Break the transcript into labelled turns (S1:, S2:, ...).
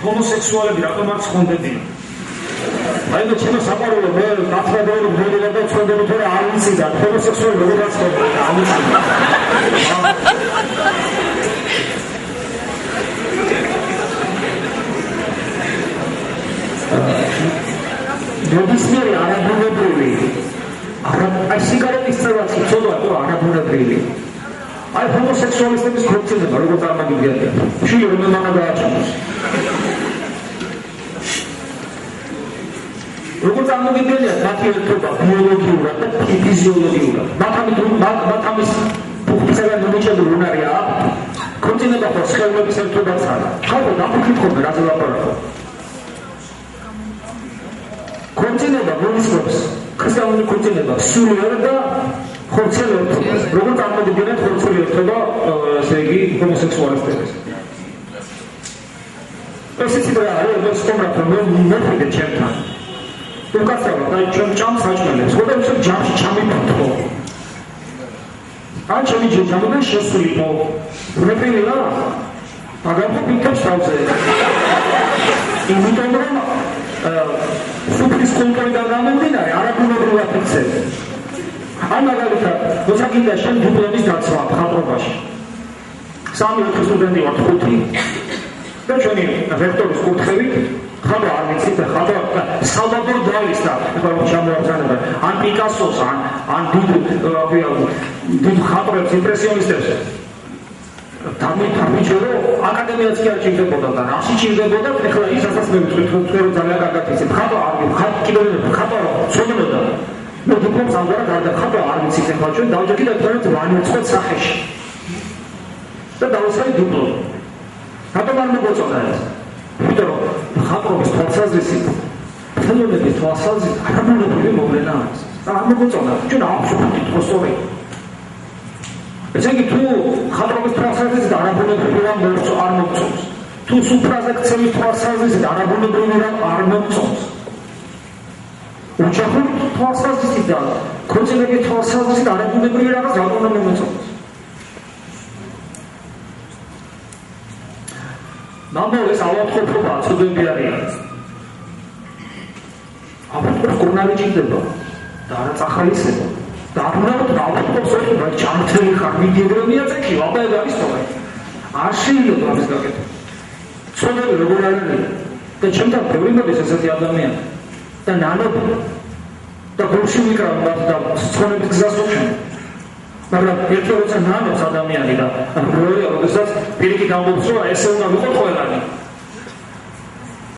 S1: ჰომოსექსუალები რატომ არ ცხონდებიან? აი და ჩემო საყვარელო მე გაფრთხილებული მოდელა და ცხონდები თორე არ ვიცი და ჰომოსექსუალი როგორ ცხონდება არ ვიცი. ნებისმიერი არაბუნებრივი აი სიგარეტის წევაში ცოდვა თუ არაბუნებრივი აი ჰომოსექსუალისტების ქორწინება როგორც წარმოგიდგენია შილი რომ მამანა გააჩნდეს როგორც წარმოგიდგენია მათი ერთობა ბიოლოგიურად და ფიზიოლოგიურად მათ ამის ფუნქციისგან მომიჭებული უნარია ქორწინება ხო სხეულების ერთობაც არა ხალხო დაფიქრდნენ რა ზელაპარაკო ქორწინება მოიცავს ქრისტიანული ქორწინება სულიერ და ხორცელ ერთობას როგორც წარმოგიდგენთ ხორცელი ერთობა ესე იგი ჰომოსექსუალისტების ეს ისიც რა არის რომ სტომრა რომ მოხდე ჩემთან თუ კაცებო და ჩემ ჭამს საჭმელებს ხოდა ისე ჯამში ჩამიფრთხო ან ჩემი ჯამიდან შესულიყო მეფილა აგარფო პიკებს თავზე იმიტომ რომ სუფრის კულტურიდან გამომდინარე არაბუნებრივად იქცევს. ან მაგალითად, როცა გინდა შენ დიპლომის დაცვა მხატვრობაში. 3-4 სტუდენტი ვართ 5 და ჩვენი რექტორის კურთხევით ხატვა არ ვიცით და ხატვა სალვადორ დალის და ეხლა რომ ჩამოაბრძანება ან პიკასოს ან დიდ ხატრებს იმპრესიონისტებს დამიჯერო აკადემიაც კი არ ჭირდებოდა და რაში ჭირდებოდა ეხლა ის ასაც მე ვთქვი რომ ძალიან კარგად იცით ხატვა არ კიდევ ხატვა ცოდნოდა მე დიპლომს ამგვარად არ და ხატვა არ ვიცით ეხლა ჩვენ დავჯერდით თორემ ვანერცხოთ სახეში და დავუსვი დიპლომი რატომ არ მოგწონდა ეს იმიტომ რომ ხატრობის თვალსაზრისით ხელოვნების თვალსაზრისით არაბუნებრივი მოვლენა არის და არ მოგწონდა ჩვენ აბსოლუტურად თქოსორი ესე იგი თუ ხატრობის თვალსაზრისით არაბუნებრივი რამ არ მოგწონს თუ სუფრაზე ქცევის თვალსაზრისით არაბუნებრივი რამ არ მოგწონს ოჯახურ თვალსაზრისით და ქორწინების თვალსაზრისით არაბუნებრივი რაღაც რატომ არ მოგწონს ნამდვილად ავადმყოფობა ცოდები არის. ავადმყოფ კურნალი ჭირდება და არა წახალისება. და ამიტომ ავადმყოფს ერთობა ჩამწერი ხარ მიდიეგრემია წეკი, აბა ეს არის თორე. არ შეიძლება ამის გაკეთება. ცოდები როგორ არის და ჩემთან ბევრი მოდის ესეთი ადამიანი და ნანობი და გულში მიკრავ და ცოდების გზას ვუჩვენ. მაგრამ ერთი როცა ნანობს ადამიანი და როდესაც პირიქით ამბობს რომ ესე უნდა ვიყო ყველანი